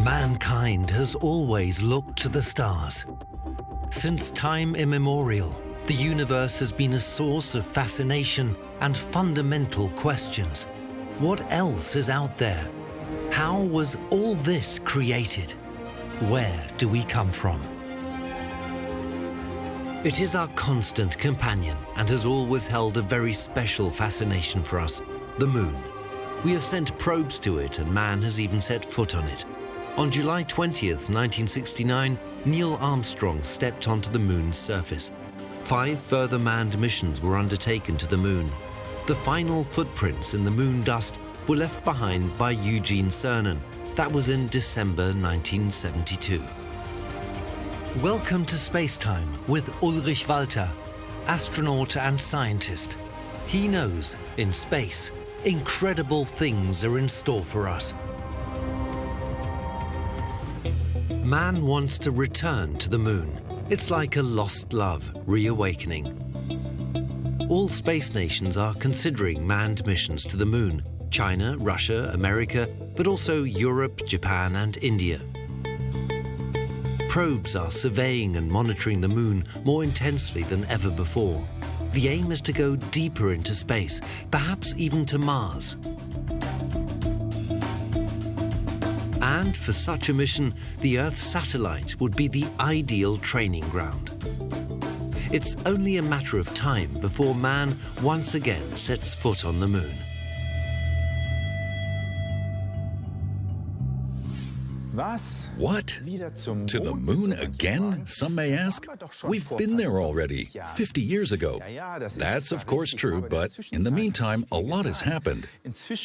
Mankind has always looked to the stars. Since time immemorial, the universe has been a source of fascination and fundamental questions. What else is out there? How was all this created? Where do we come from? It is our constant companion and has always held a very special fascination for us, the Moon. We have sent probes to it and man has even set foot on it. On July 20th, 1969, Neil Armstrong stepped onto the Moon's surface. 5 further manned missions were undertaken to the Moon. The final footprints in the moon dust were left behind by Eugene Cernan. That was in December 1972. Welcome to Spacetime with Ulrich Walter, astronaut and scientist. He knows, in space, incredible things are in store for us. Man wants to return to the moon. It's like a lost love reawakening. All space nations are considering manned missions to the moon. China, Russia, America, but also Europe, Japan and India. Probes are surveying and monitoring the moon more intensely than ever before. The aim is to go deeper into space, perhaps even to Mars. And for such a mission, the Earth satellite would be the ideal training ground. It's only a matter of time before man once again sets foot on the moon. What? To the moon again, some may ask? We've been there already, 50 years ago. That's of course true, but in the meantime, a lot has happened.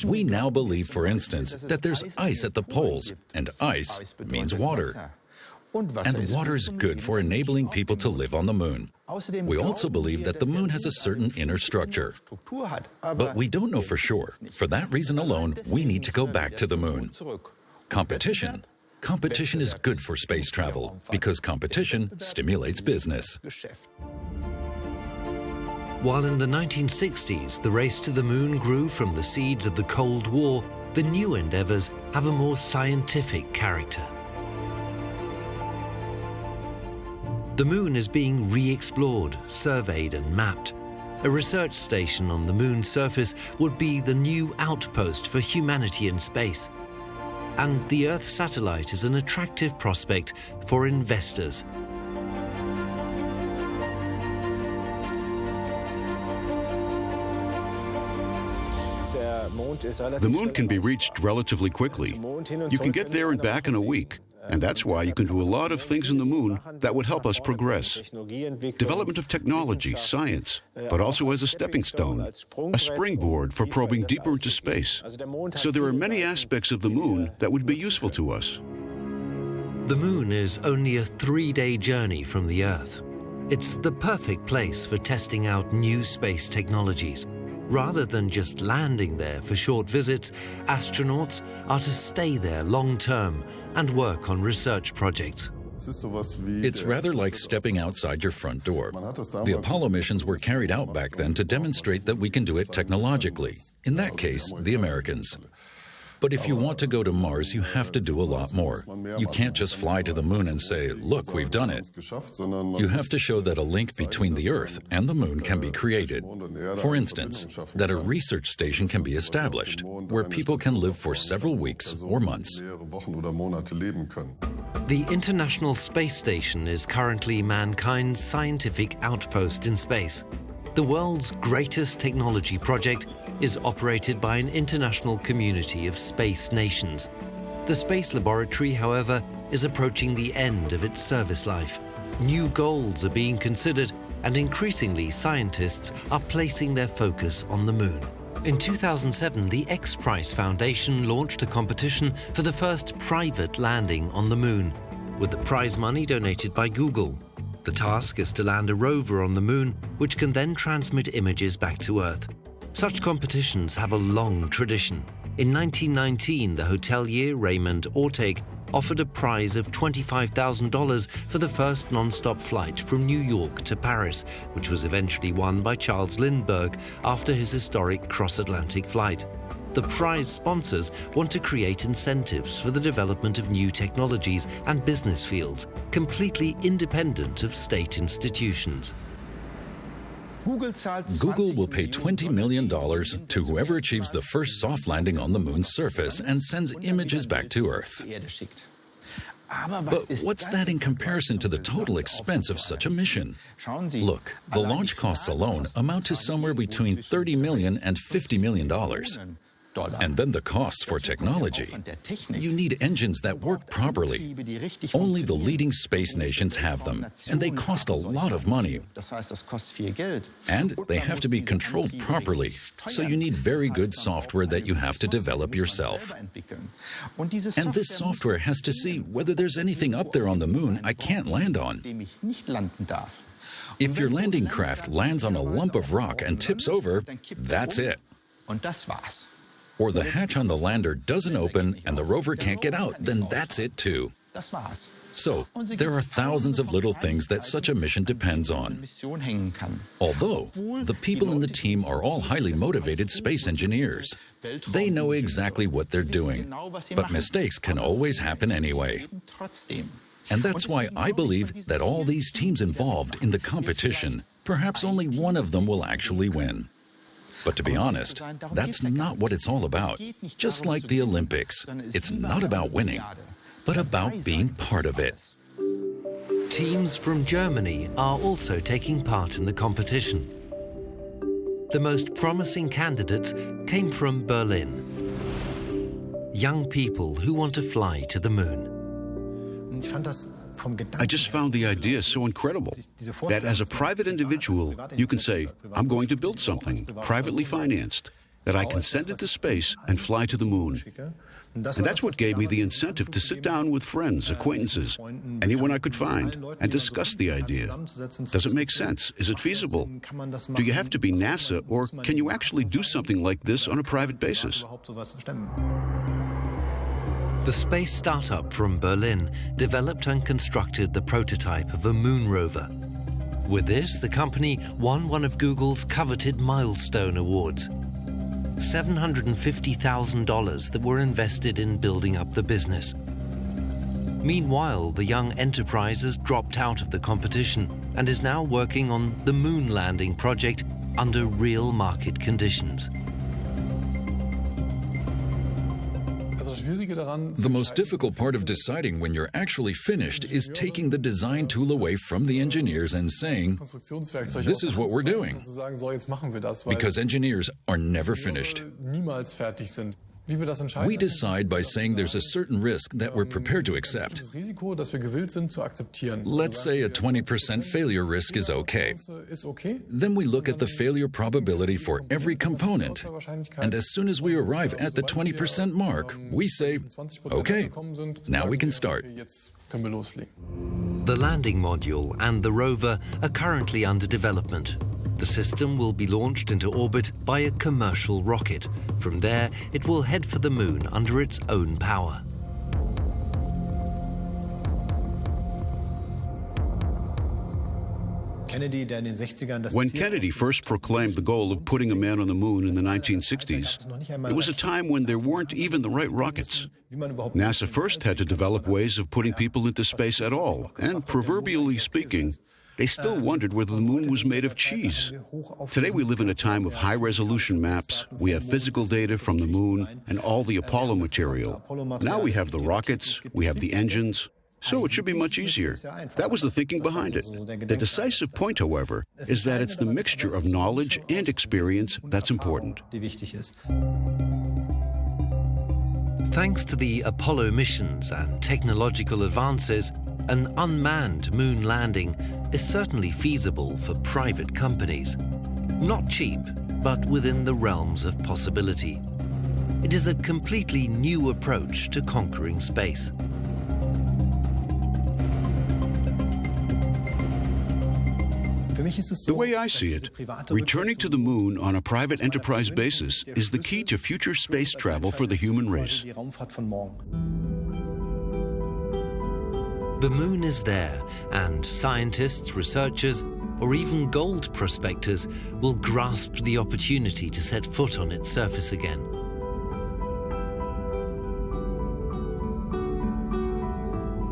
We now believe, for instance, that there's ice at the poles, and ice means water. And water's good for enabling people to live on the moon. We also believe that the moon has a certain inner structure. But we don't know for sure. For that reason alone, we need to go back to the moon. Competition. Competition is good for space travel because competition stimulates business. While in the 1960s, the race to the moon grew from the seeds of the Cold War, the new endeavors have a more scientific character. The moon is being re-explored, surveyed and mapped. A research station on the moon's surface would be the new outpost for humanity in space. And the Earth satellite is an attractive prospect for investors. The moon can be reached relatively quickly. You can get there and back in a week. And that's why you can do a lot of things in the moon that would help us progress. Development of technology, science, but also as a stepping stone, a springboard for probing deeper into space. So there are many aspects of the moon that would be useful to us. The moon is only a 3-day journey from the Earth. It's the perfect place for testing out new space technologies. Rather than just landing there for short visits, astronauts are to stay there long-term and work on research projects. It's rather like stepping outside your front door. The Apollo missions were carried out back then to demonstrate that we can do it technologically. In that case, the Americans. But if you want to go to Mars, you have to do a lot more. You can't just fly to the moon and say, look, we've done it. You have to show that a link between the Earth and the moon can be created. For instance, that a research station can be established, where people can live for several weeks or months. The International Space Station is currently mankind's scientific outpost in space. The world's greatest technology project is operated by an international community of space nations. The space laboratory, however, is approaching the end of its service life. New goals are being considered, and increasingly scientists are placing their focus on the moon. In 2007, the X Prize Foundation launched a competition for the first private landing on the moon, with the prize money donated by Google. The task is to land a rover on the moon, which can then transmit images back to Earth. Such competitions have a long tradition. In 1919, the hotelier Raymond Orteig offered a prize of $25,000 for the first non-stop flight from New York to Paris, which was eventually won by Charles Lindbergh after his historic cross-Atlantic flight. The prize sponsors want to create incentives for the development of new technologies and business fields, completely independent of state institutions. Google will pay $20 million to whoever achieves the first soft landing on the moon's surface and sends images back to Earth. But what's that in comparison to the total expense of such a mission? Look, the launch costs alone amount to somewhere between $30 million and $50 million. And then the costs for technology. You need engines that work properly. Only the leading space nations have them, and they cost a lot of money. And they have to be controlled properly, so you need very good software that you have to develop yourself. And this software has to see whether there's anything up there on the moon I can't land on. If your landing craft lands on a lump of rock and tips over, that's it. Or the hatch on the lander doesn't open and the rover can't get out, then that's it too. So, there are thousands of little things that such a mission depends on. Although, the people in the team are all highly motivated space engineers. They know exactly what they're doing, but mistakes can always happen anyway. And that's why I believe that all these teams involved in the competition, perhaps only one of them will actually win. But to be honest, that's not what it's all about. Just like the Olympics, it's not about winning, but about being part of it. Teams from Germany are also taking part in the competition. The most promising candidates came from Berlin. Young people who want to fly to the moon. I just found the idea so incredible that as a private individual, you can say, I'm going to build something privately financed, that I can send it to space and fly to the moon. And that's what gave me the incentive to sit down with friends, acquaintances, anyone I could find, and discuss the idea. Does it make sense? Is it feasible? Do you have to be NASA, or can you actually do something like this on a private basis? The space startup from Berlin developed and constructed the prototype of a moon rover. With this, the company won one of Google's coveted milestone awards, $750,000 that were invested in building up the business. Meanwhile, the young enterprise has dropped out of the competition and is now working on the moon landing project under real market conditions. The most difficult part of deciding when you're actually finished is taking the design tool away from the engineers and saying, this is what we're doing. Because engineers are never finished. We decide by saying there's a certain risk that we're prepared to accept. Let's say a 20% failure risk is okay. Then we look at the failure probability for every component. And as soon as we arrive at the 20% mark, we say, okay, now we can start. The landing module and the rover are currently under development. The system will be launched into orbit by a commercial rocket. From there, it will head for the moon under its own power. When Kennedy first proclaimed the goal of putting a man on the moon in the 1960s, it was a time when there weren't even the right rockets. NASA first had to develop ways of putting people into space at all, and proverbially speaking, they still wondered whether the moon was made of cheese. Today we live in a time of high-resolution maps. We have physical data from the moon and all the Apollo material. Now we have the rockets, we have the engines, so it should be much easier. That was the thinking behind it. The decisive point, however, is that it's the mixture of knowledge and experience that's important. Thanks to the Apollo missions and technological advances, an unmanned moon landing is certainly feasible for private companies. Not cheap, but within the realms of possibility. It is a completely new approach to conquering space. The way I see it, returning to the moon on a private enterprise basis is the key to future space travel for the human race. The moon is there, and scientists, researchers, or even gold prospectors will grasp the opportunity to set foot on its surface again.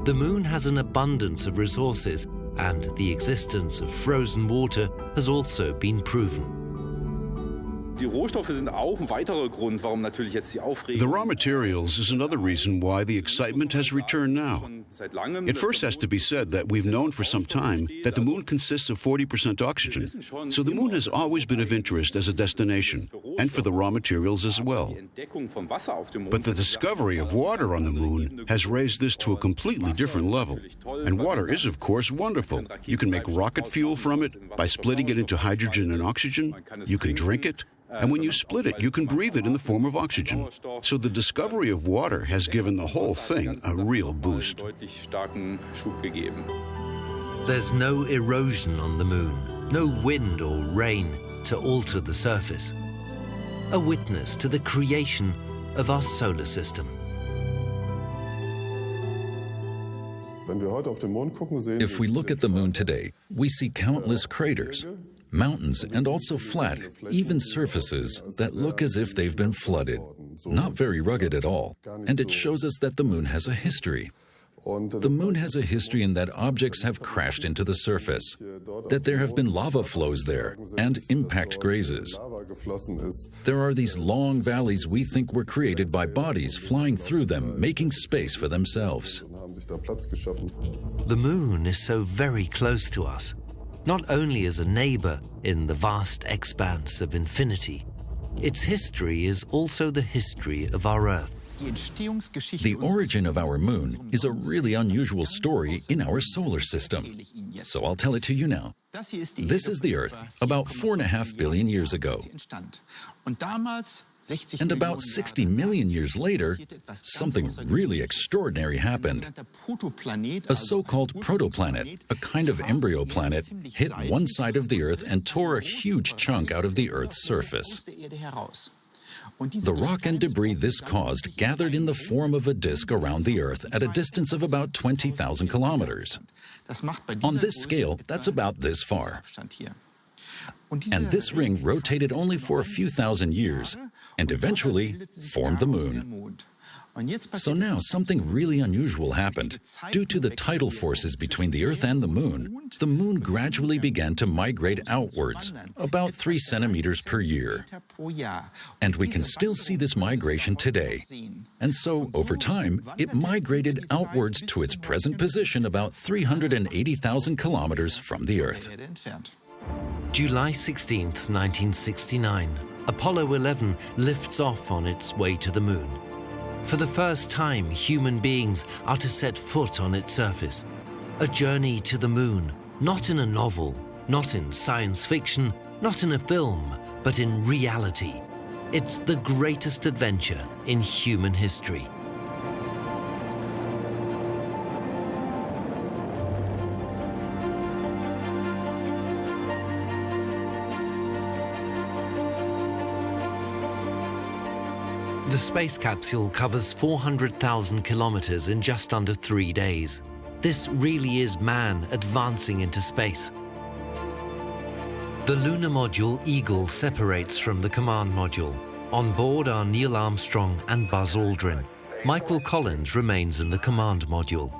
The moon has an abundance of resources, and the existence of frozen water has also been proven. Die Rohstoffe sind auch ein weiterer Grund, warum natürlich jetzt die Aufregung. The raw materials is another reason why the excitement has returned now. It first has to be said that we've known for some time that the moon consists of 40% oxygen, so the moon has always been of interest as a destination, and for the raw materials as well. But the discovery of water on the moon has raised this to a completely different level. And water is, of course, wonderful. You can make rocket fuel from it by splitting it into hydrogen and oxygen. You can drink it. And when you split it, you can breathe it in the form of oxygen. So the discovery of water has given the whole thing a real boost. There's no erosion on the moon, no wind or rain to alter the surface. A witness to the creation of our solar system. If we look at the moon today, we see countless craters, mountains, and also flat, even surfaces that look as if they've been flooded. Not very rugged at all. And it shows us that the moon has a history. The moon has a history in that objects have crashed into the surface, that there have been lava flows there, and impact grazes. There are these long valleys we think were created by bodies flying through them, making space for themselves. The moon is so very close to us, not only as a neighbor in the vast expanse of infinity. Its history is also the history of our Earth. The origin of our moon is a really unusual story in our solar system. So I'll tell it to you now. This is the Earth about 4.5 billion years ago. And about 60 million years later, something really extraordinary happened. A so-called protoplanet, a kind of embryo planet, hit one side of the Earth and tore a huge chunk out of the Earth's surface. The rock and debris this caused gathered in the form of a disk around the Earth at a distance of about 20,000 kilometers. On this scale, that's about this far. And this ring rotated only for a few thousand years and eventually formed the moon. So now something really unusual happened. Due to the tidal forces between the Earth and the moon gradually began to migrate outwards, about 3 centimeters per year. And we can still see this migration today. And so, over time, it migrated outwards to its present position about 380,000 kilometers from the Earth. July 16th, 1969, Apollo 11 lifts off on its way to the moon. For the first time, human beings are to set foot on its surface. A journey to the moon, not in a novel, not in science fiction, not in a film, but in reality. It's the greatest adventure in human history. The space capsule covers 400,000 kilometers in just under 3 days. This really is man advancing into space. The lunar module Eagle separates from the command module. On board are Neil Armstrong and Buzz Aldrin. Michael Collins remains in the command module.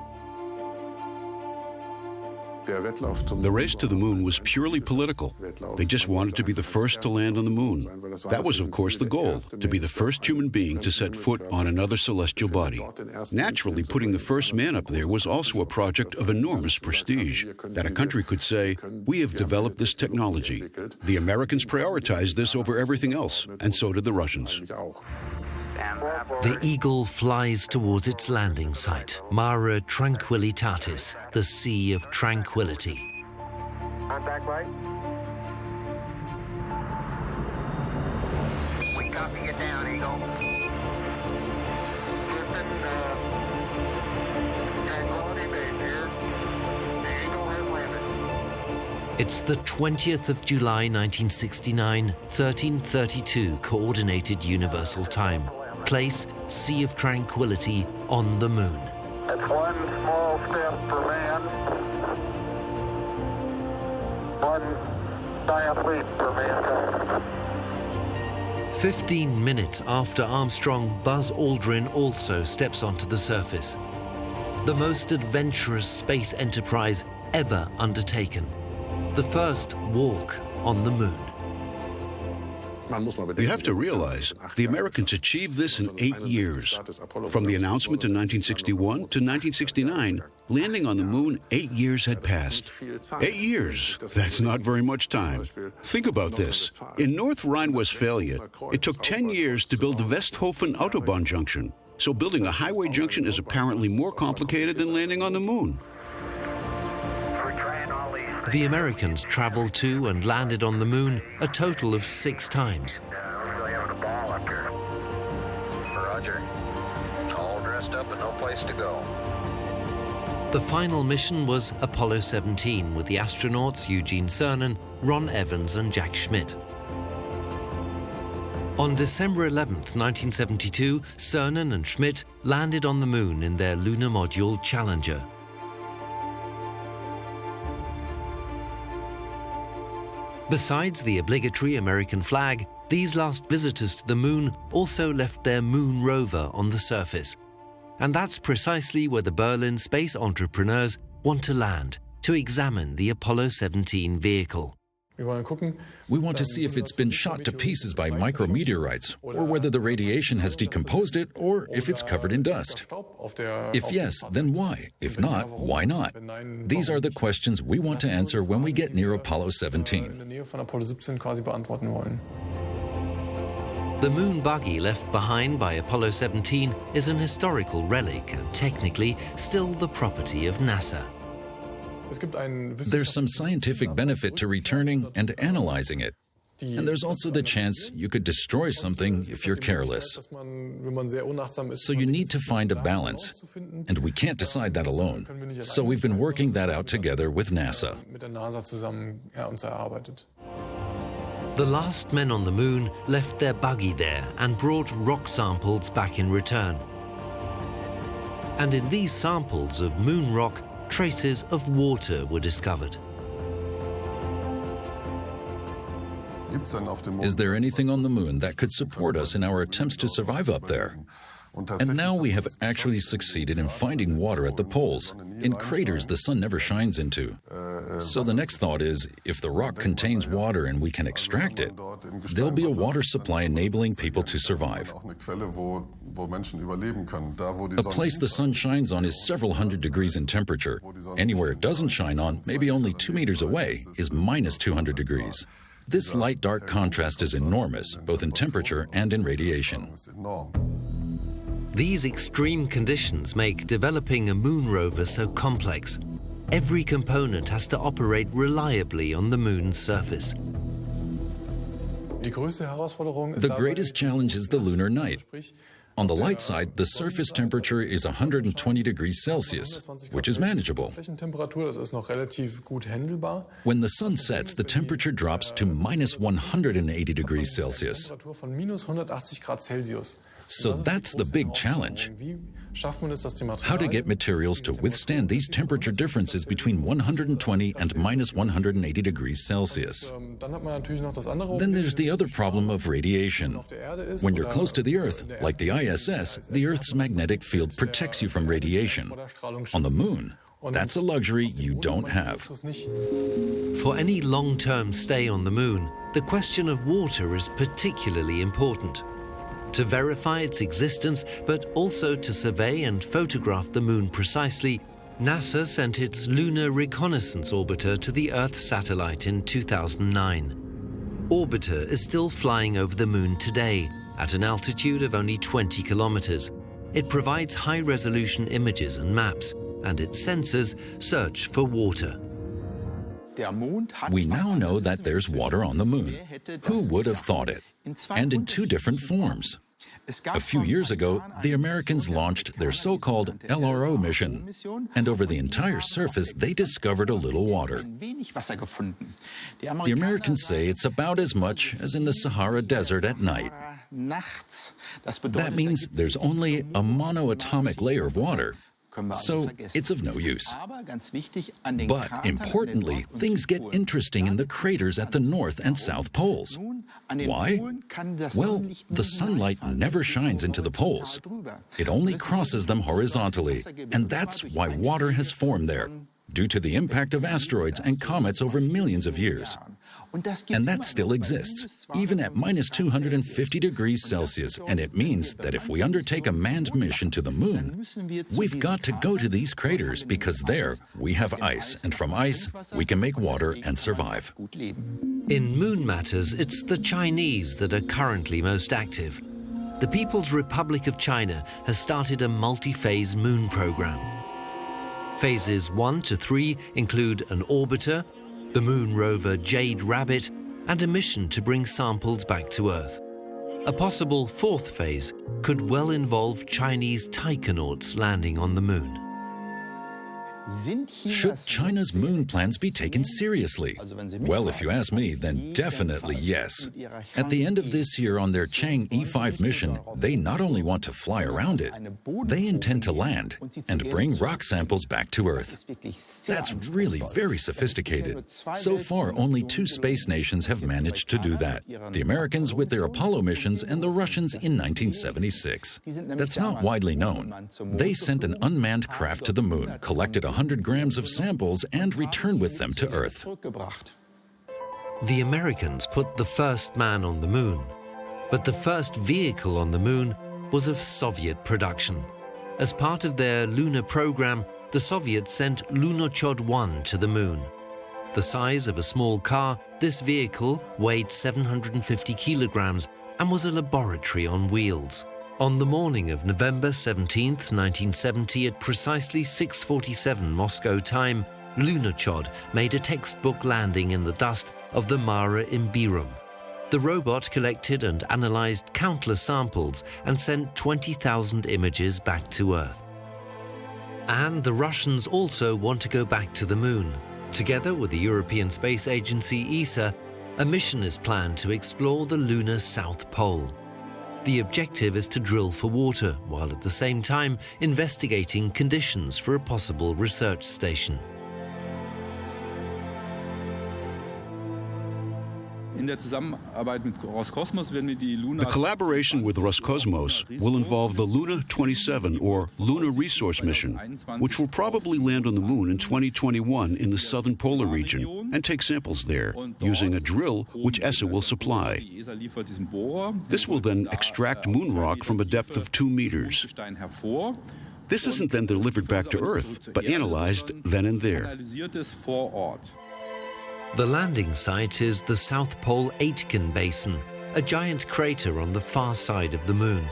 The race to the moon was purely political. They just wanted to be the first to land on the moon. That was, of course, the goal, to be the first human being to set foot on another celestial body. Naturally, putting the first man up there was also a project of enormous prestige, that a country could say, we have developed this technology. The Americans prioritized this over everything else, and so did the Russians. The Eagle flies towards its landing site, Mare Tranquillitatis, the Sea of Tranquility. Contact light. We copy it down, Eagle. Houston, Tranquility Base here. The Eagle has landed. It's the 20th of July 1969, 1332 Coordinated Universal Time. Place, Sea of Tranquility on the moon. That's one small step for man, one giant leap for mankind. 15 minutes after Armstrong, Buzz Aldrin also steps onto the surface. the most adventurous space enterprise ever undertaken. The first walk on the moon. You have to realize the Americans achieved this in 8 years. From the announcement in 1961 to 1969, landing on the moon, 8 years had passed. 8 years, that's not very much time. Think about this. In North Rhine-Westphalia, it took 10 years to build the Westhofen Autobahn junction. So building a highway junction is apparently more complicated than landing on the moon. The Americans traveled to and landed on the moon a total of 6 times. Roger. All dressed up and no place to go. The final mission was Apollo 17 with the astronauts Eugene Cernan, Ron Evans and Jack Schmitt. On December 11, 1972, Cernan and Schmitt landed on the moon in their lunar module Challenger. Besides the obligatory American flag, these last visitors to the moon also left their moon rover on the surface. And that's precisely where the Berlin space entrepreneurs want to land, to examine the Apollo 17 vehicle. We want to see if it's been shot to pieces by micrometeorites, or whether the radiation has decomposed it, or if it's covered in dust. If yes, then why? If not, why not? These are the questions we want to answer when we get near Apollo 17. The moon buggy left behind by Apollo 17 is an historical relic and technically still the property of NASA. There's some scientific benefit to returning and analyzing it. And there's also the chance you could destroy something if you're careless. So you need to find a balance. And we can't decide that alone. So we've been working that out together with NASA. The last men on the moon left their buggy there and brought rock samples back in return. And in these samples of moon rock, traces of water were discovered. Is there anything on the moon that could support us in our attempts to survive up there? And now we have actually succeeded in finding water at the poles, in craters the sun never shines into. So the next thought is, if the rock contains water and we can extract it, there'll be a water supply enabling people to survive. A place the sun shines on is several hundred degrees in temperature. Anywhere it doesn't shine on, maybe only 2 meters away, is minus 200 degrees. This light-dark contrast is enormous, both in temperature and in radiation. These extreme conditions make developing a moon rover so complex. Every component has to operate reliably on the moon's surface. The greatest challenge is the lunar night. On the light side, the surface temperature is 120 degrees Celsius, which is manageable. When the sun sets, the temperature drops to minus 180 degrees Celsius. So that's the big challenge. How to get materials to withstand these temperature differences between 120 and minus 180 degrees Celsius. Then there's the other problem of radiation. When you're close to the Earth, like the ISS, the Earth's magnetic field protects you from radiation. On the moon, that's a luxury you don't have. For any long-term stay on the moon, the question of water is particularly important. To verify its existence, but also to survey and photograph the moon precisely, NASA sent its Lunar Reconnaissance Orbiter to the Earth satellite in 2009. Orbiter is still flying over the moon today, at an altitude of only 20 kilometers. It provides high-resolution images and maps, and its sensors search for water. We now know that there's water on the moon. Who would have thought it? And in 2 different forms. A few years ago, the Americans launched their so-called LRO mission, and over the entire surface, they discovered a little water. The Americans say it's about as much as in the Sahara Desert at night. That means there's only a monoatomic layer of water. So it's of no use. But importantly, things get interesting in the craters at the North and South Poles. Why? Well, the sunlight never shines into the poles. It only crosses them horizontally, and that's why water has formed there, due to the impact of asteroids and comets over millions of years. And that still exists, even at minus 250 degrees Celsius, and it means that if we undertake a manned mission to the moon, we've got to go to these craters because there we have ice, and from ice we can make water and survive. In moon matters, it's the Chinese that are currently most active. The People's Republic of China has started a multi-phase moon program. Phases 1 to 3 include an orbiter, the moon rover Jade Rabbit, and a mission to bring samples back to Earth. A possible fourth phase could well involve Chinese taikonauts landing on the moon. Should China's moon plans be taken seriously? Well, if you ask me, then definitely yes. At the end of this year on their Chang'e E5 mission, they not only want to fly around it, they intend to land and bring rock samples back to Earth. That's really very sophisticated. So far, only 2 space nations have managed to do that. The Americans with their Apollo missions and the Russians in 1976. That's not widely known. They sent an unmanned craft to the moon, collected 100 grams of samples and returned with them to Earth. The Americans put the first man on the moon, but the first vehicle on the moon was of Soviet production. As part of their lunar program, the Soviets sent Lunochod 1 to the moon. The size of a small car, this vehicle weighed 750 kilograms and was a laboratory on wheels. On the morning of November 17, 1970, at precisely 6:47 Moscow time, Lunochod made a textbook landing in the dust of the Mare Imberum. The robot collected and analyzed countless samples and sent 20,000 images back to Earth. And the Russians also want to go back to the moon. Together with the European Space Agency ESA, a mission is planned to explore the lunar South Pole. The objective is to drill for water, while at the same time investigating conditions for a possible research station. The collaboration with Roscosmos will involve the Luna 27 or Lunar Resource Mission, which will probably land on the moon in 2021 in the southern polar region and take samples there, using a drill which ESA will supply. This will then extract moon rock from a depth of 2 meters. This isn't then delivered back to Earth, but analyzed then and there. The landing site is the South Pole Aitken Basin, a giant crater on the far side of the moon.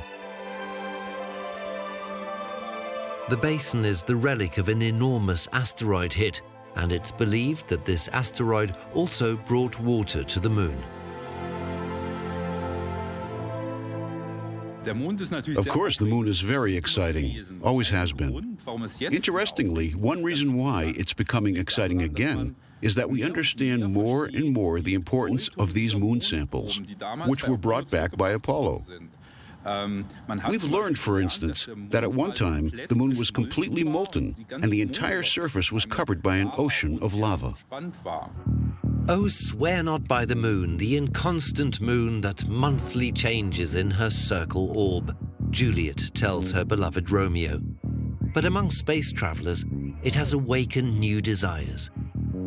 The basin is the relic of an enormous asteroid hit, and it's believed that this asteroid also brought water to the moon. Of course, the moon is very exciting, always has been. Interestingly, one reason why it's becoming exciting again is that we understand more and more the importance of these moon samples, which were brought back by Apollo. We've learned, for instance, that at one time the moon was completely molten and the entire surface was covered by an ocean of lava. Oh, swear not by the moon, the inconstant moon that monthly changes in her circle orb, Juliet tells her beloved Romeo. But among space travelers, it has awakened new desires.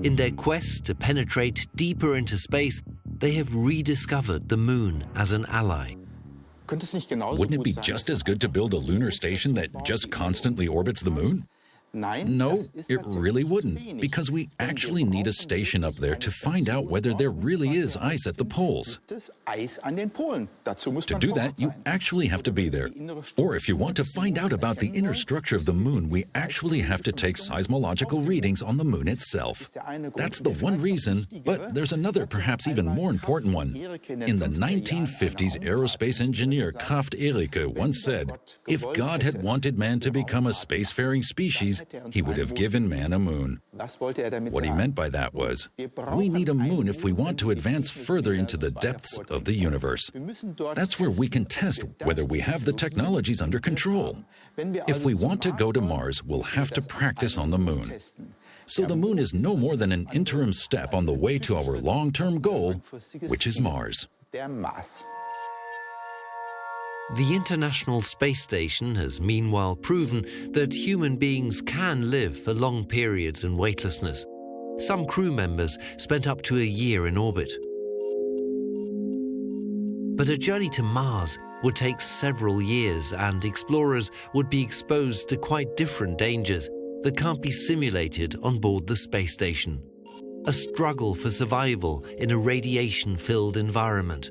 In their quest to penetrate deeper into space, they have rediscovered the moon as an ally. Wouldn't it be just as good to build a lunar station that just constantly orbits the moon? No, it really wouldn't, because we actually need a station up there to find out whether there really is ice at the poles. To do that, you actually have to be there. Or if you want to find out about the inner structure of the moon, we actually have to take seismological readings on the moon itself. That's the one reason, but there's another perhaps even more important one. In the 1950s, aerospace engineer Kraft Erike once said, "If God had wanted man to become a spacefaring species, he would have given man a moon." What he meant by that was, we need a moon if we want to advance further into the depths of the universe. That's where we can test whether we have the technologies under control. If we want to go to Mars, we'll have to practice on the moon. So the moon is no more than an interim step on the way to our long-term goal, which is Mars. The International Space Station has meanwhile proven that human beings can live for long periods in weightlessness. Some crew members spent up to a year in orbit. But a journey to Mars would take several years, and explorers would be exposed to quite different dangers that can't be simulated on board the space station. A struggle for survival in a radiation-filled environment,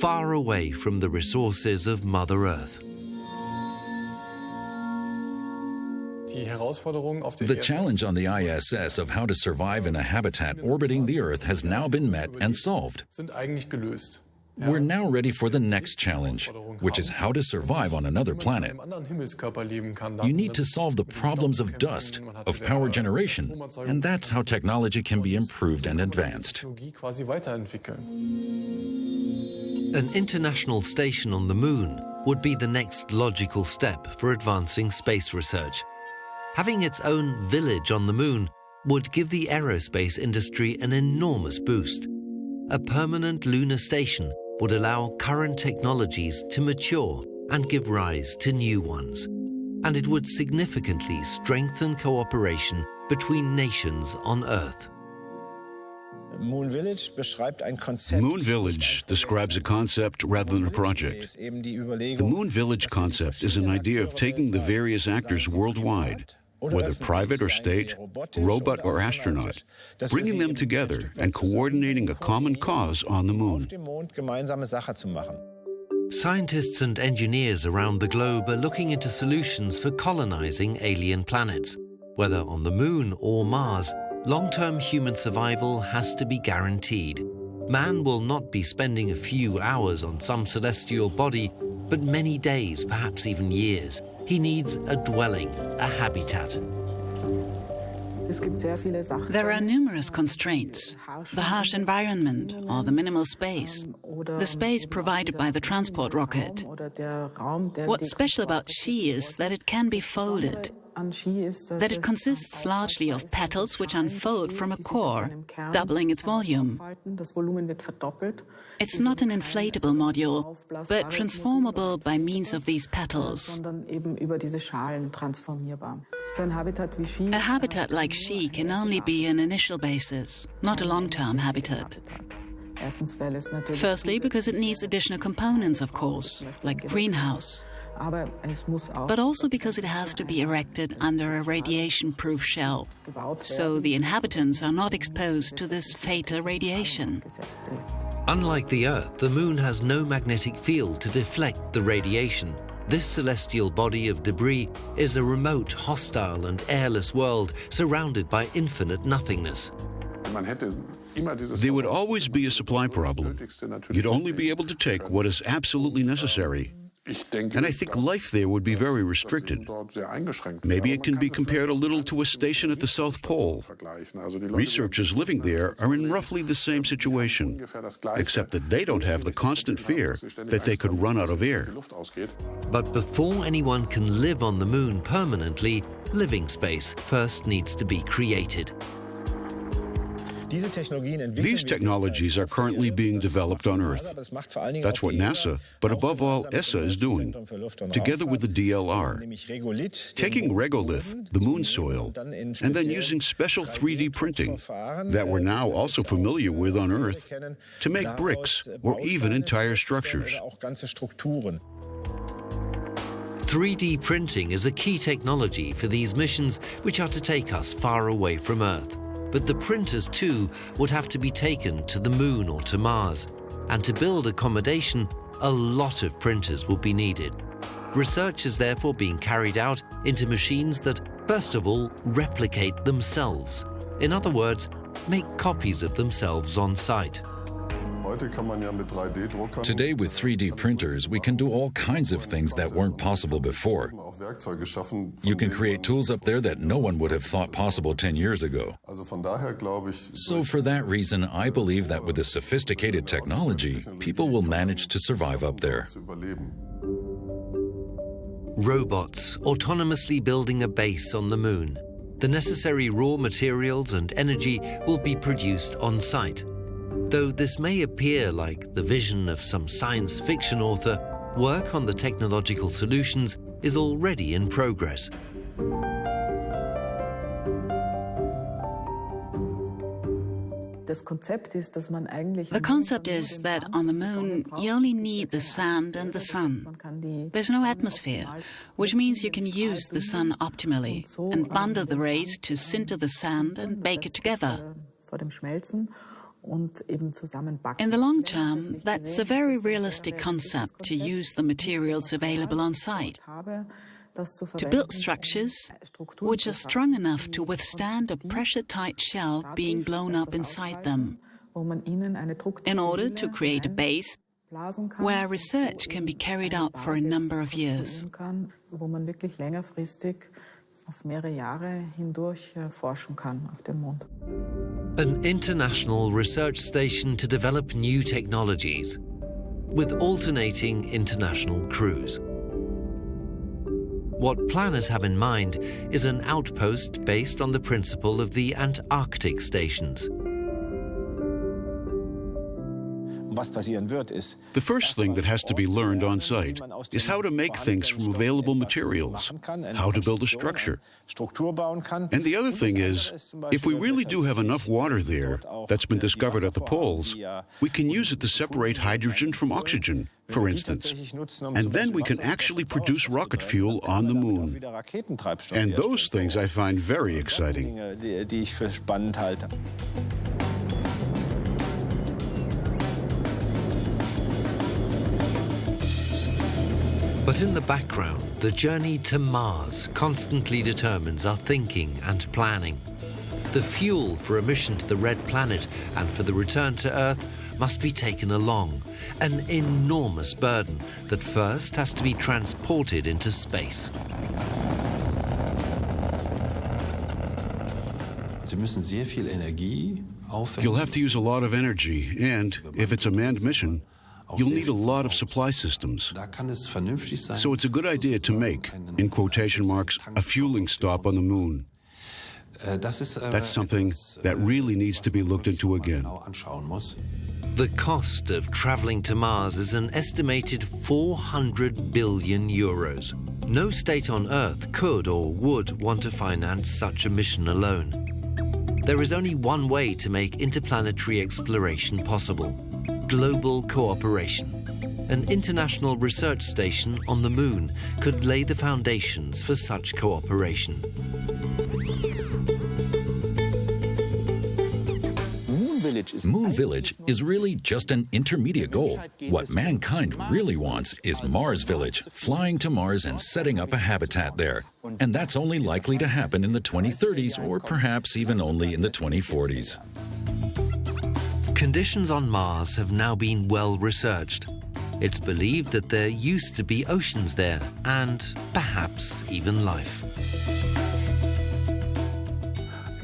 far away from the resources of Mother Earth. The challenge on the ISS of how to survive in a habitat orbiting the Earth has now been met and solved. We're now ready for the next challenge, which is how to survive on another planet. You need to solve the problems of dust, of power generation, and that's how technology can be improved and advanced. An international station on the Moon would be the next logical step for advancing space research. Having its own village on the Moon would give the aerospace industry an enormous boost. A permanent lunar station would allow current technologies to mature and give rise to new ones. And it would significantly strengthen cooperation between nations on Earth. Moon Village describes a concept rather than a project. The Moon Village concept is an idea of taking the various actors worldwide, whether private or state, robot or astronaut, bringing them together and coordinating a common cause on the Moon. Scientists and engineers around the globe are looking into solutions for colonizing alien planets. Whether on the Moon or Mars, long-term human survival has to be guaranteed. Man will not be spending a few hours on some celestial body, but many days, perhaps even years. He needs a dwelling, a habitat. There are numerous constraints. The harsh environment or the minimal space. The space provided by the transport rocket. What's special about Xi is that it can be folded. That it consists largely of petals which unfold from a core, doubling its volume. It's not an inflatable module, but transformable by means of these petals. A habitat like Xi can only be an initial basis, not a long-term habitat. Firstly, because it needs additional components, of course, like a greenhouse. But also because it has to be erected under a radiation-proof shell, so the inhabitants are not exposed to this fatal radiation. Unlike the Earth, the Moon has no magnetic field to deflect the radiation. This celestial body of debris is a remote, hostile and airless world surrounded by infinite nothingness. There would always be a supply problem. You'd only be able to take what is absolutely necessary. And I think life there would be very restricted. Maybe it can be compared a little to a station at the South Pole. Researchers living there are in roughly the same situation, except that they don't have the constant fear that they could run out of air. But before anyone can live on the Moon permanently, living space first needs to be created. These technologies are currently being developed on Earth. That's what NASA, but above all ESA, is doing, together with the DLR. Taking regolith, the moon soil, and then using special 3D printing that we're now also familiar with on Earth to make bricks or even entire structures. 3D printing is a key technology for these missions which are to take us far away from Earth. But the printers, too, would have to be taken to the Moon or to Mars. And to build accommodation, a lot of printers will be needed. Research is therefore being carried out into machines that, first of all, replicate themselves. In other words, make copies of themselves on site. Today, with 3D printers, we can do all kinds of things that weren't possible before. You can create tools up there that no one would have thought possible 10 years ago. So for that reason, I believe that with the sophisticated technology, people will manage to survive up there. Robots autonomously building a base on the Moon. The necessary raw materials and energy will be produced on site. Though this may appear like the vision of some science fiction author, work on the technological solutions is already in progress. The concept is that on the moon, you only need the sand and the sun. There's no atmosphere, which means you can use the sun optimally and bundle the rays to sinter the sand and bake it together. In the long term, that's a very realistic concept to use the materials available on site, to build structures which are strong enough to withstand a pressure-tight shell being blown up inside them, in order to create a base where research can be carried out for a number of years. An international research station to develop new technologies, with alternating international crews. What planners have in mind is an outpost based on the principle of the Antarctic stations. The first thing that has to be learned on site is how to make things from available materials, how to build a structure. And the other thing is, if we really do have enough water there that's been discovered at the poles, we can use it to separate hydrogen from oxygen, for instance. And then we can actually produce rocket fuel on the moon. And those things I find very exciting. But in the background, the journey to Mars constantly determines our thinking and planning. The fuel for a mission to the Red Planet and for the return to Earth must be taken along, an enormous burden that first has to be transported into space. You'll have to use a lot of energy, and if it's a manned mission, you'll need a lot of supply systems. So it's a good idea to make, in quotation marks, a fueling stop on the moon. That's something that really needs to be looked into again. The cost of traveling to Mars is an estimated 400 billion euros. No state on Earth could or would want to finance such a mission alone. There is only one way to make interplanetary exploration possible: global cooperation. An international research station on the moon could lay the foundations for such cooperation. Moon Village is really just an intermediate goal. What mankind really wants is Mars Village, flying to Mars and setting up a habitat there. And that's only likely to happen in the 2030s or perhaps even only in the 2040s. Conditions on Mars have now been well researched. It's believed that there used to be oceans there, and perhaps even life.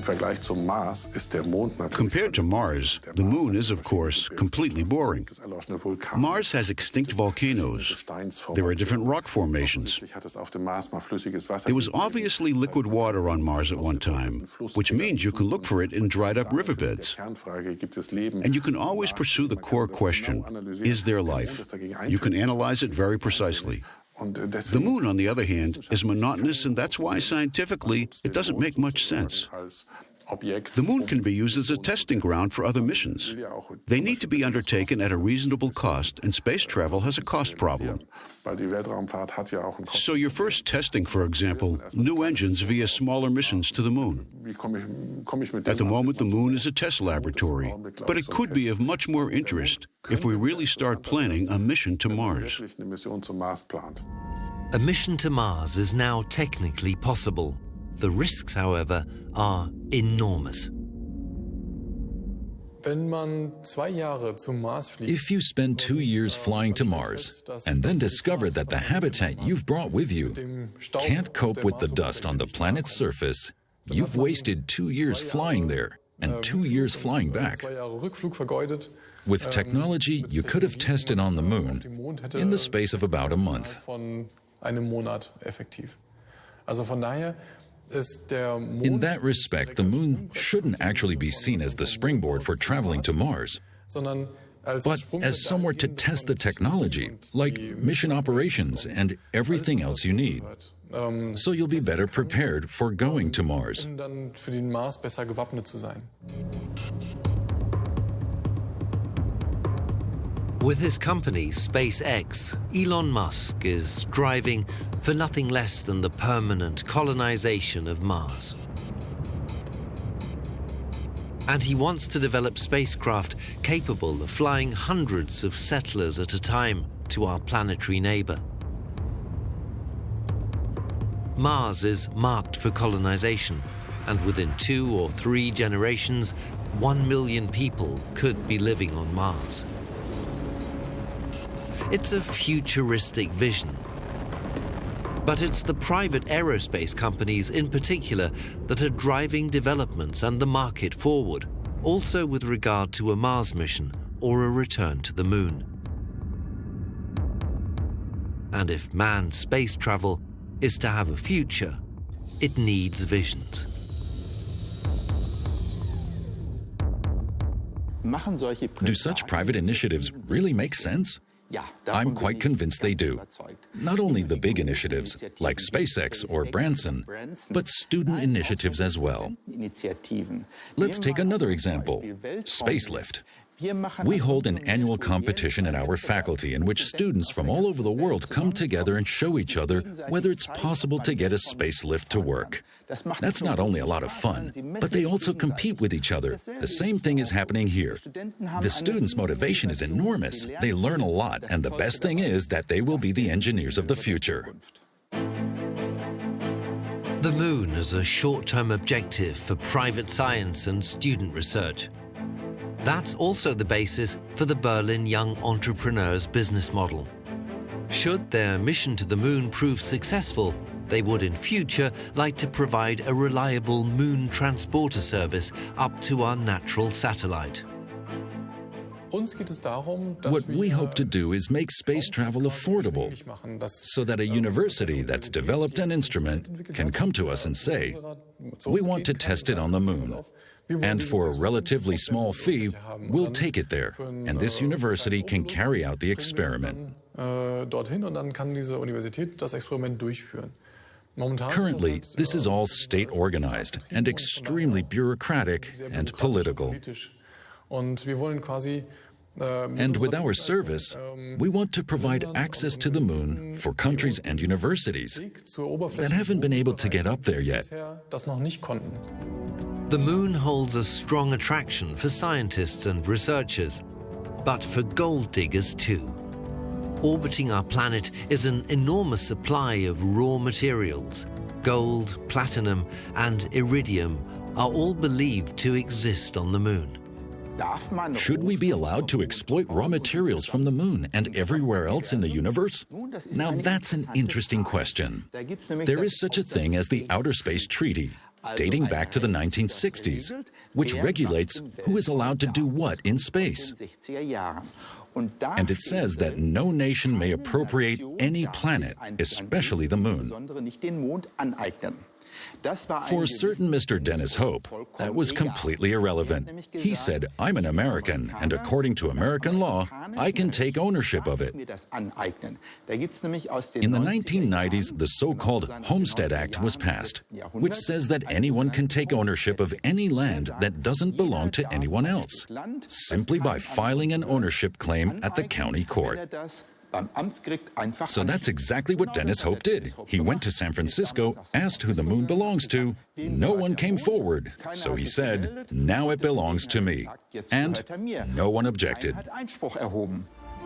Compared to Mars, the moon is, of course, completely boring. Mars has extinct volcanoes. There are different rock formations. There was obviously liquid water on Mars at one time, which means you can look for it in dried-up riverbeds. And you can always pursue the core question: is there life? You can analyze it very precisely. The moon, on the other hand, is monotonous, and that's why scientifically it doesn't make much sense. The moon can be used as a testing ground for other missions. They need to be undertaken at a reasonable cost, and space travel has a cost problem. So you're first testing, for example, new engines via smaller missions to the moon. At the moment, the moon is a test laboratory, but it could be of much more interest if we really start planning a mission to Mars. A mission to Mars is now technically possible. The risks, however, are enormous. If you spend 2 years flying to Mars and then discover that the habitat you've brought with you can't cope with the dust on the planet's surface, you've wasted 2 years flying there and 2 years flying back. With technology you could have tested on the moon in the space of about a month. In that respect, the moon shouldn't actually be seen as the springboard for traveling to Mars. but as somewhere to test the technology, like mission operations and everything else you need. So you'll be better prepared for going to Mars. With his company, SpaceX, Elon Musk is striving for nothing less than the permanent colonization of Mars. And he wants to develop spacecraft capable of flying hundreds of settlers at a time to our planetary neighbor. Mars is marked for colonization, and within 2 or 3 generations, 1 million people could be living on Mars. It's a futuristic vision. But it's the private aerospace companies in particular that are driving developments and the market forward, also with regard to a Mars mission or a return to the Moon. And if manned space travel is to have a future, it needs visions. Do such private initiatives really make sense? I'm quite convinced they do. Not only the big initiatives, like SpaceX or Branson, but student initiatives as well. Let's take another example, Spacelift. We hold an annual competition in our faculty in which students from all over the world come together and show each other whether it's possible to get a spacelift to work. That's not only a lot of fun, but they also compete with each other. The same thing is happening here. The students' motivation is enormous. They learn a lot, and the best thing is that they will be the engineers of the future. The Moon as a short-term objective for private science and student research. That's also the basis for the Berlin Young Entrepreneurs business model. Should their mission to the Moon prove successful, they would in future like to provide a reliable Moon transporter service up to our natural satellite. What we hope to do is make space travel affordable, so that a university that's developed an instrument can come to us and say, we want to test it on the Moon. And for a relatively small fee, we'll take it there, and this university can carry out the experiment. Currently, this is all state-organized and extremely bureaucratic and political. And with our service, we want to provide access to the Moon for countries and universities that haven't been able to get up there yet. The Moon holds a strong attraction for scientists and researchers, but for gold diggers too. Orbiting our planet is an enormous supply of raw materials. Gold, platinum, and iridium are all believed to exist on the Moon. Should we be allowed to exploit raw materials from the Moon and everywhere else in the universe? Now that's an interesting question. There is such a thing as the Outer Space Treaty, dating back to the 1960s, which regulates who is allowed to do what in space. And it says that no nation may appropriate any planet, especially the Moon. For certain Mr. Dennis Hope, that was completely irrelevant. He said, I'm an American, and according to American law, I can take ownership of it. In the 1990s, the so-called Homestead Act was passed, which says that anyone can take ownership of any land that doesn't belong to anyone else, simply by filing an ownership claim at the county court. So that's exactly what Dennis Hope did. He went to San Francisco, asked who the Moon belongs to. No one came forward. So he said, now it belongs to me. And no one objected.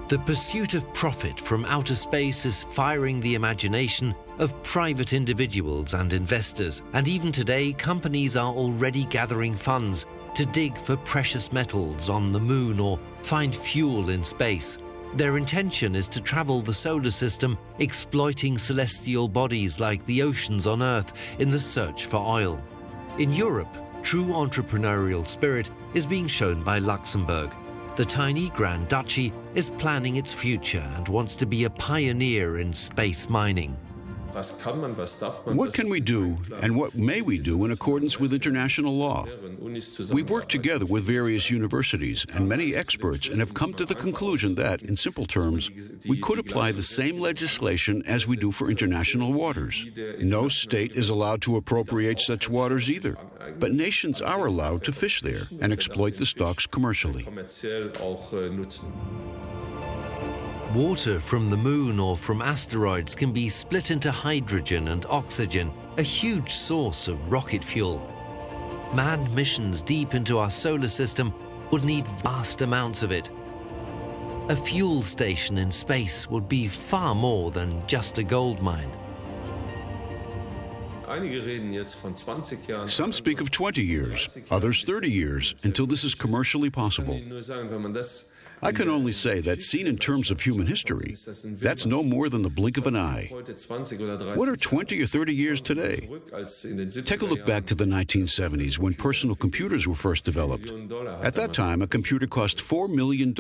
The pursuit of profit from outer space is firing the imagination of private individuals and investors. And even today, companies are already gathering funds to dig for precious metals on the Moon or find fuel in space. Their intention is to travel the solar system, exploiting celestial bodies like the oceans on Earth in the search for oil. In Europe, true entrepreneurial spirit is being shown by Luxembourg. The tiny Grand Duchy is planning its future and wants to be a pioneer in space mining. What can we do, and what may we do in accordance with international law? We've worked together with various universities and many experts and have come to the conclusion that, in simple terms, we could apply the same legislation as we do for international waters. No state is allowed to appropriate such waters either, but nations are allowed to fish there and exploit the stocks commercially. Water from the moon or from asteroids can be split into hydrogen and oxygen, a huge source of rocket fuel. Manned missions deep into our solar system would need vast amounts of it. A fuel station in space would be far more than just a gold mine. Some speak of 20 years, others 30 years, until this is commercially possible. I can only say that seen in terms of human history, that's no more than the blink of an eye. What are 20 or 30 years today? Take a look back to the 1970s when personal computers were first developed. At that time, a computer cost $4 million,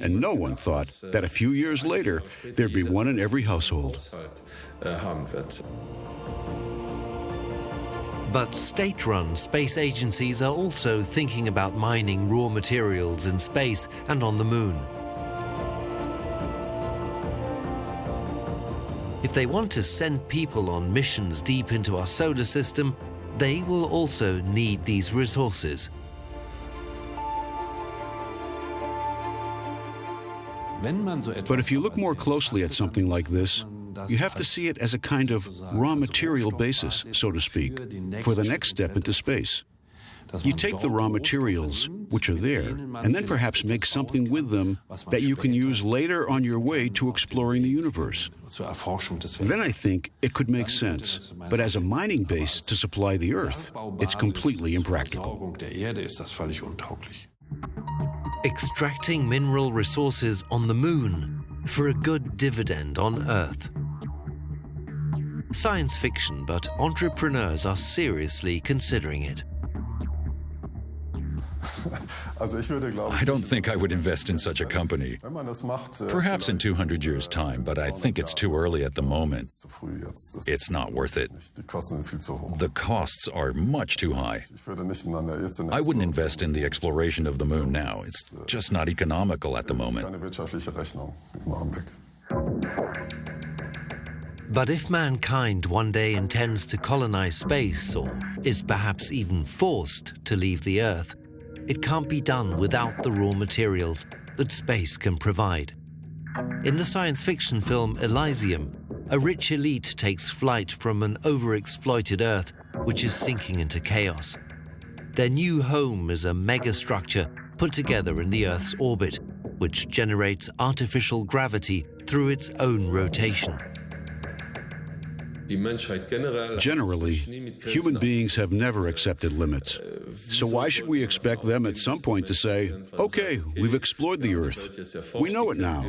and no one thought that a few years later, there'd be one in every household. But state-run space agencies are also thinking about mining raw materials in space and on the moon. If they want to send people on missions deep into our solar system, they will also need these resources. But if you look more closely at something like this, you have to see it as a kind of raw material basis, so to speak, for the next step into space. You take the raw materials, which are there, and then perhaps make something with them that you can use later on your way to exploring the universe. Then I think it could make sense. But as a mining base to supply the Earth, it's completely impractical. Extracting mineral resources on the moon for a good dividend on Earth. Science fiction, but entrepreneurs are seriously considering it. I don't think I would invest in such a company. Perhaps in 200 years' time, but I think it's too early at the moment. It's not worth it. The costs are much too high. I wouldn't invest in the exploration of the moon now. It's just not economical at the moment. But if mankind one day intends to colonize space, or is perhaps even forced to leave the Earth, it can't be done without the raw materials that space can provide. In the science fiction film Elysium, a rich elite takes flight from an overexploited Earth which is sinking into chaos. Their new home is a megastructure put together in the Earth's orbit, which generates artificial gravity through its own rotation. Generally, human beings have never accepted limits. So why should we expect them at some point to say, okay, we've explored the Earth. We know it now.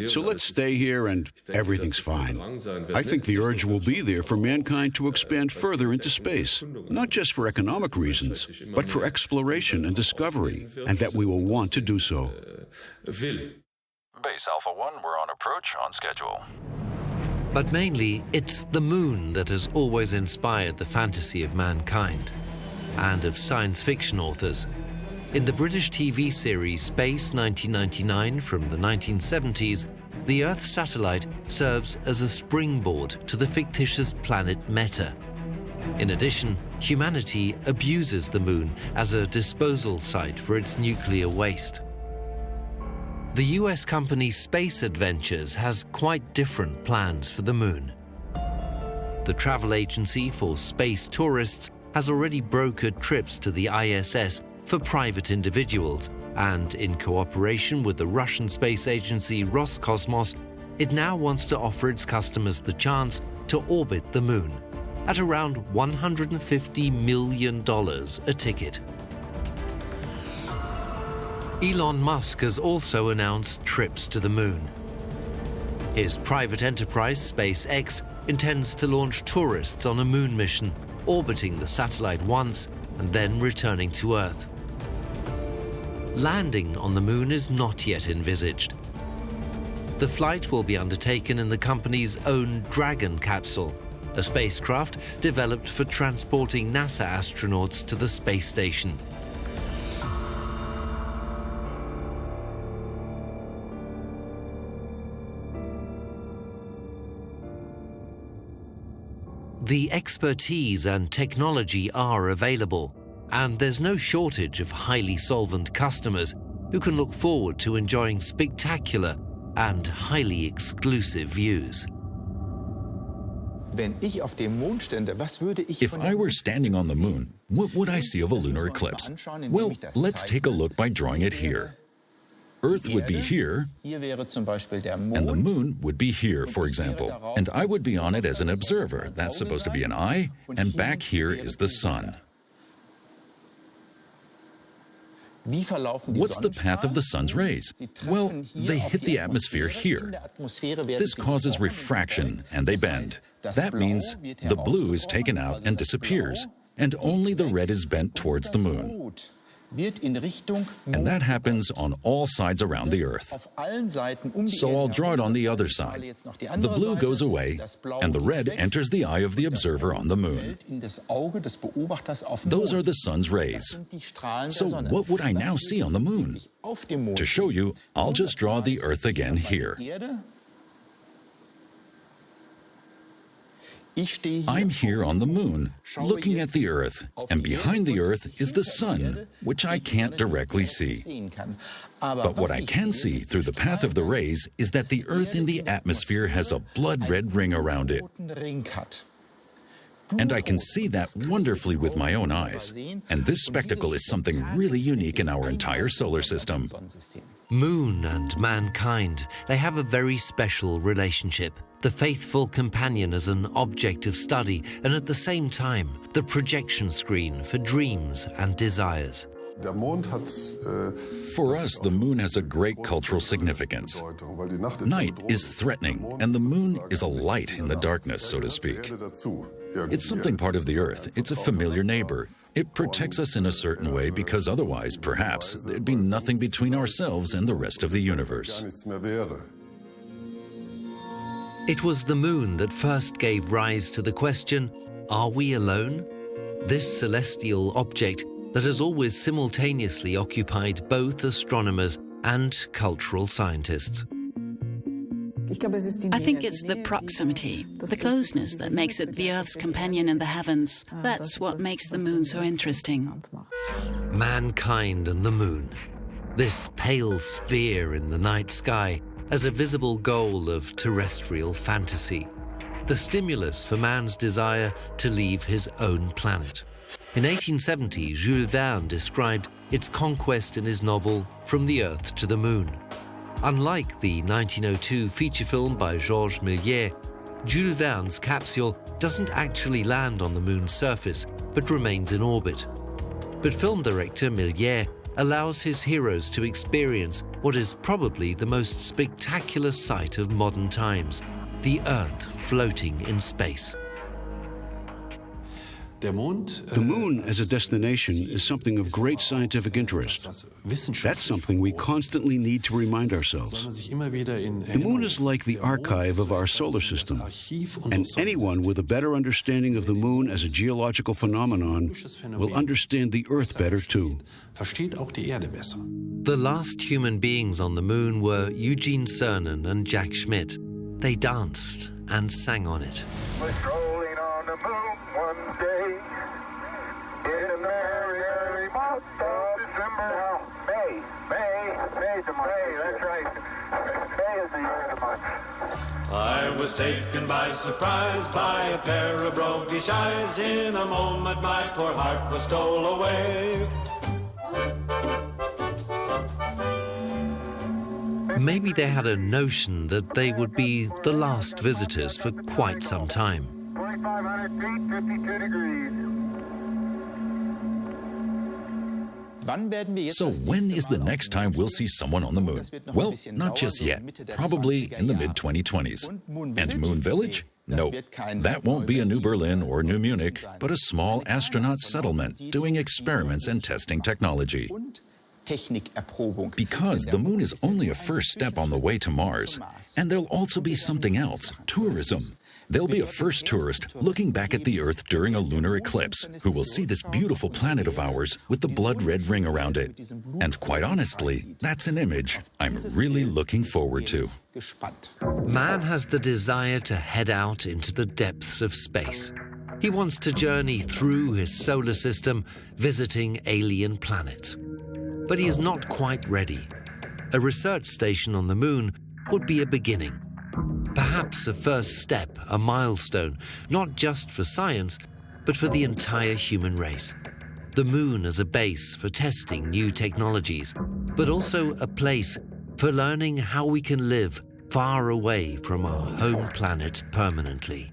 So let's stay here and everything's fine. I think the urge will be there for mankind to expand further into space, not just for economic reasons, but for exploration and discovery, and that we will want to do so. Base Alpha 1, we're on approach, on schedule. But mainly, it's the moon that has always inspired the fantasy of mankind and of science fiction authors. In the British TV series Space 1999 from the 1970s, the Earth satellite serves as a springboard to the fictitious planet Meta. In addition, humanity abuses the moon as a disposal site for its nuclear waste. The US company Space Adventures has quite different plans for the moon. The travel agency for space tourists has already brokered trips to the ISS for private individuals, and in cooperation with the Russian space agency Roscosmos, it now wants to offer its customers the chance to orbit the moon at around $150 million a ticket. Elon Musk has also announced trips to the moon. His private enterprise, SpaceX, intends to launch tourists on a moon mission, orbiting the satellite once and then returning to Earth. Landing on the moon is not yet envisaged. The flight will be undertaken in the company's own Dragon capsule, a spacecraft developed for transporting NASA astronauts to the space station. The expertise and technology are available, and there's no shortage of highly solvent customers who can look forward to enjoying spectacular and highly exclusive views. If I were standing on the moon, what would I see of a lunar eclipse? Well, let's take a look by drawing it here. Earth would be here, and the moon would be here, for example. And I would be on it as an observer. That's supposed to be an eye, and back here is the sun. What's the path of the sun's rays? Well, they hit the atmosphere here. This causes refraction, and they bend. That means the blue is taken out and disappears, and only the red is bent towards the moon. And that happens on all sides around the Earth. So I'll draw it on the other side. The blue goes away, and the red enters the eye of the observer on the moon. Those are the sun's rays. So what would I now see on the moon? To show you, I'll just draw the Earth again here. I'm here on the moon, looking at the Earth, and behind the Earth is the sun, which I can't directly see. But what I can see through the path of the rays is that the Earth in the atmosphere has a blood-red ring around it. And I can see that wonderfully with my own eyes. And this spectacle is something really unique in our entire solar system. Moon and mankind, they have a very special relationship. The faithful companion as an object of study, and at the same time, the projection screen for dreams and desires. For us, the moon has a great cultural significance. Night is threatening, and the moon is a light in the darkness, so to speak. It's something part of the Earth. It's a familiar neighbor. It protects us in a certain way because otherwise, perhaps, there'd be nothing between ourselves and the rest of the universe. It was the moon that first gave rise to the question, are we alone? This celestial object that has always simultaneously occupied both astronomers and cultural scientists. I think it's the proximity, the closeness that makes it the Earth's companion in the heavens. That's what makes the moon so interesting. Mankind and the moon. This pale sphere in the night sky as a visible goal of terrestrial fantasy. The stimulus for man's desire to leave his own planet. In 1870, Jules Verne described its conquest in his novel From the Earth to the Moon. Unlike the 1902 feature film by Georges Méliès, Jules Verne's capsule doesn't actually land on the moon's surface, but remains in orbit. But film director Méliès allows his heroes to experience what is probably the most spectacular sight of modern times, the Earth floating in space. The moon as a destination is something of great scientific interest. That's something we constantly need to remind ourselves. The moon is like the archive of our solar system, and anyone with a better understanding of the moon as a geological phenomenon will understand the Earth better too. The last human beings on the moon were Eugene Cernan and Jack Schmitt. They danced and sang on it. We're strolling on the moon one day in a merry, merry month of December. May's the month. May, that's right. May is the year of the month. I was taken by surprise by a pair of roguish eyes. In a moment my poor heart was stole away. Maybe they had a notion that they would be the last visitors for quite some time. 2,500 feet, 52 degrees. So when is the next time we'll see someone on the moon? Well, not just yet. Probably in the mid-2020s. And Moon Village? No, that won't be a New Berlin or New Munich, but a small astronaut settlement doing experiments and testing technology. Because the moon is only a first step on the way to Mars. And there'll also be something else, tourism. There'll be a first tourist looking back at the Earth during a lunar eclipse who will see this beautiful planet of ours with the blood-red ring around it. And quite honestly, that's an image I'm really looking forward to. Man has the desire to head out into the depths of space. He wants to journey through his solar system, visiting alien planets. But he is not quite ready. A research station on the moon would be a beginning. Perhaps a first step, a milestone, not just for science, but for the entire human race. The moon as a base for testing new technologies, but also a place for learning how we can live far away from our home planet permanently.